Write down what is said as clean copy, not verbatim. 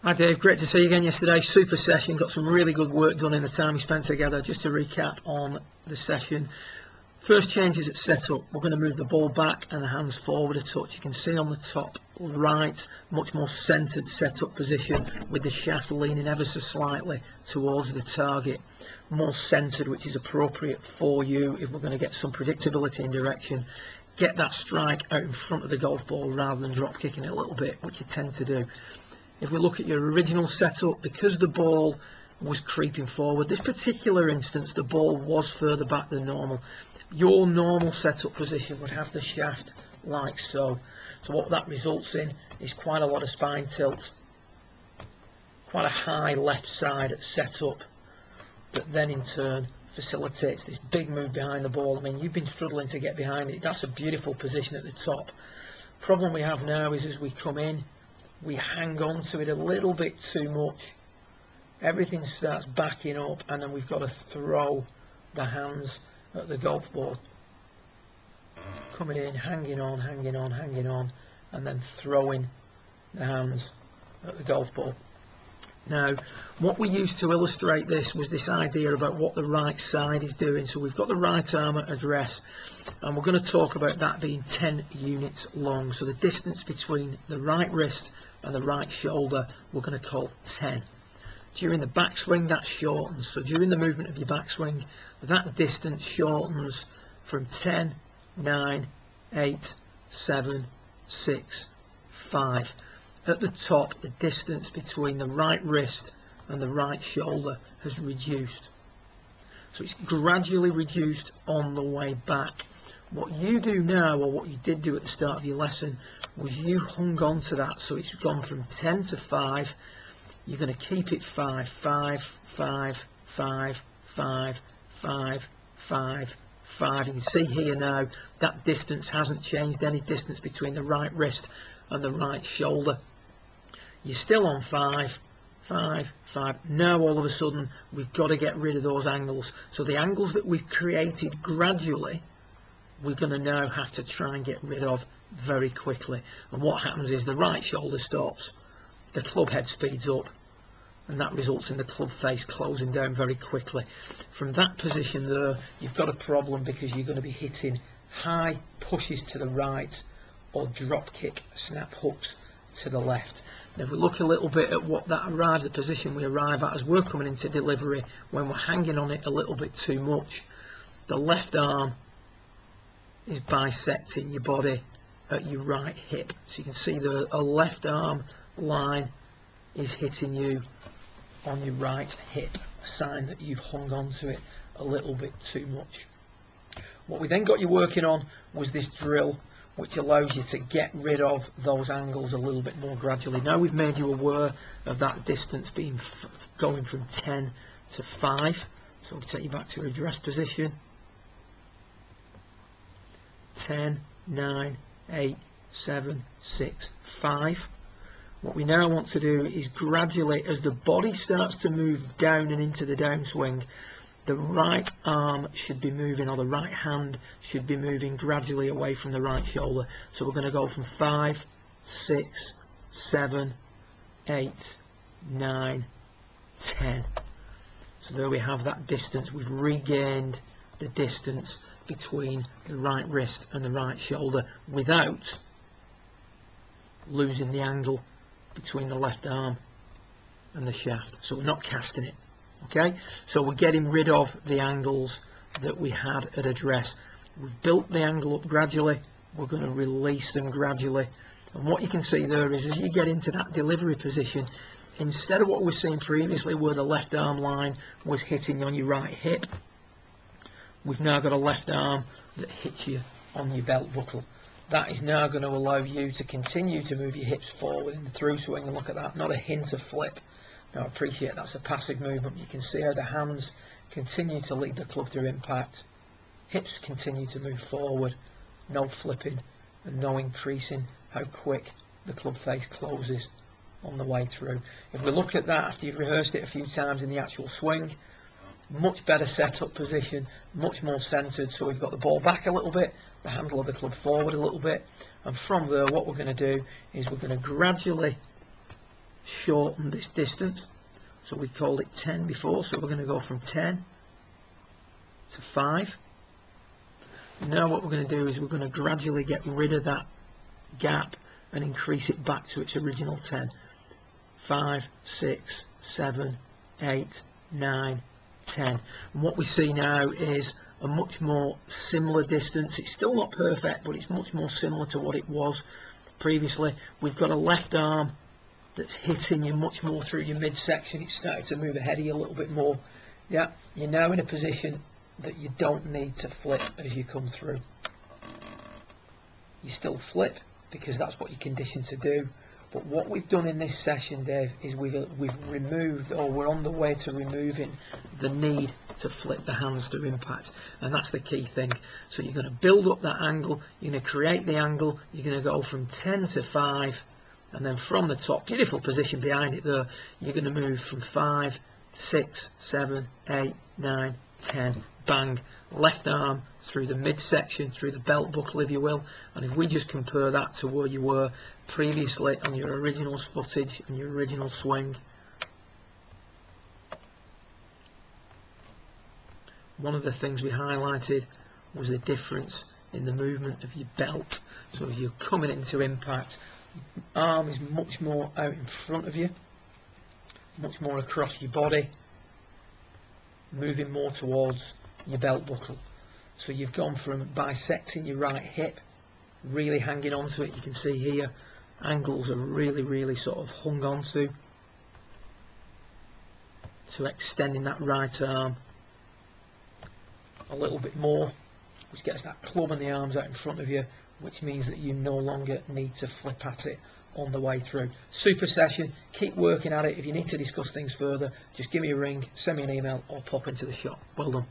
Hi Dave, great to see you again yesterday. Super session, got some really good work done in the time we spent together. Just to recap on the session, first changes at setup, we're going to move the ball back and the hands forward a touch. You can see on the top right, much more centred setup position with the shaft leaning ever so slightly towards the target. More centred, which is appropriate for you if we're going to get some predictability in direction. Get that strike out in front of the golf ball rather than drop kicking it a little bit, which you tend to do. If we look at your original setup, because the ball was creeping forward, this particular instance the ball was further back than normal. Your normal setup position would have the shaft like so. So what that results in is quite a lot of spine tilt, quite a high left side at setup, that then in turn facilitates this big move behind the ball. I mean, you've been struggling to get behind it. That's a beautiful position at the top. Problem we have now is as we come in, we hang on to it a little bit too much. Everything starts backing up, and then we've got to throw the hands at the golf ball. Coming in, hanging on, and then throwing the hands at the golf ball. Now, what we used to illustrate this was this idea about what the right side is doing. So we've got the right arm at address, and we're going to talk about that being 10 units long. So the distance between the right wrist and the right shoulder we're going to call 10. During the backswing, that shortens. So during the movement of your backswing, that distance shortens from 10, 9, 8, 7, 6, 5. At the top, the distance between the right wrist and the right shoulder has reduced. So it's gradually reduced on the way back. What you do now, or what you did do at the start of your lesson, was you hung on to that. So it's gone from 10 to 5. You're going to keep it 5, 5, 5, 5, 5, 5, 5, 5. You can see here now that distance hasn't changed, any distance between the right wrist and the right shoulder. You're still on 5, 5, 5. Now all of a sudden we've got to get rid of those angles. So the angles that we've created gradually, we're going to now have to try and get rid of very quickly. And what happens is the right shoulder stops, the club head speeds up, and that results in the club face closing down very quickly. From that position there, you've got a problem, because you're going to be hitting high pushes to the right or drop kick snap hooks to the left. Now if we look a little bit at what that arrives, the position we arrive at as we're coming into delivery, when we're hanging on it a little bit too much, the left arm is bisecting your body at your right hip. So you can see a left arm line is hitting you on your right hip, a sign that you've hung on to it a little bit too much. What we then got you working on was this drill, which allows you to get rid of those angles a little bit more gradually. Now we've made you aware of that distance being going from 10 to 5. So we'll take you back to your address position. 10, 9, 8, 7, 6, 5. What we now want to do is gradually, as the body starts to move down and into the downswing, the right arm should be moving, or the right hand should be moving gradually away from the right shoulder. So we're going to go from 5, 6, 7, 8, 9, 10. So there we have that distance. We've regained the distance between the right wrist and the right shoulder without losing the angle between the left arm and the shaft. So we're not casting it. Okay, so we're getting rid of the angles that we had at address. We've built the angle up gradually, we're going to release them gradually. And what you can see there is, as you get into that delivery position, instead of what we were seeing previously where the left arm line was hitting on your right hip, we've now got a left arm that hits you on your belt buckle. That is now going to allow you to continue to move your hips forward in the through swing, and look at that, not a hint of flip. Now I appreciate that's a passive movement. You can see how the hands continue to lead the club through impact. Hips continue to move forward, no flipping and no increasing how quick the club face closes on the way through. If we look at that after you've rehearsed it a few times in the actual swing, much better setup position, much more centred. So we've got the ball back a little bit, the handle of the club forward a little bit, and from there what we're going to do is we're going to gradually shorten this distance. So we called it 10 before, so we're going to go from 10 to 5. Now what we're going to do is we're going to gradually get rid of that gap and increase it back to its original 10. 5, 6, 7, 8, 9, 10. And what we see now is a much more similar distance. It's still not perfect, but it's much more similar to what it was previously. We've got a left arm that's hitting you much more through your midsection. It's starting to move ahead of you a little bit more. Yeah, you're now in a position that you don't need to flip as you come through. You still flip because that's what you're conditioned to do. But what we've done in this session, Dave, is we've removed, or we're on the way to removing the need to flip the hands to impact, and that's the key thing. So you're going to build up that angle, you're going to create the angle, you're going to go from 10 to 5, and then from the top, beautiful position behind it there, you're going to move from 5, 6, 7, 8, 9, 10, bang, left arm through the midsection, through the belt buckle if you will. And if we just compare that to where you were previously on your original footage and your original swing, one of the things we highlighted was the difference in the movement of your belt. So as you're coming into impact, arm is much more out in front of you, much more across your body, moving more towards your belt buckle. So you've gone from bisecting your right hip, really hanging onto it. You can see here angles are really sort of hung onto, to extending that right arm a little bit more, which gets that club and the arms out in front of you, which means that you no longer need to flip at it on the way through. Super session, keep working at it. If you need to discuss things further, just give me a ring, send me an email, or pop into the shop. Well done.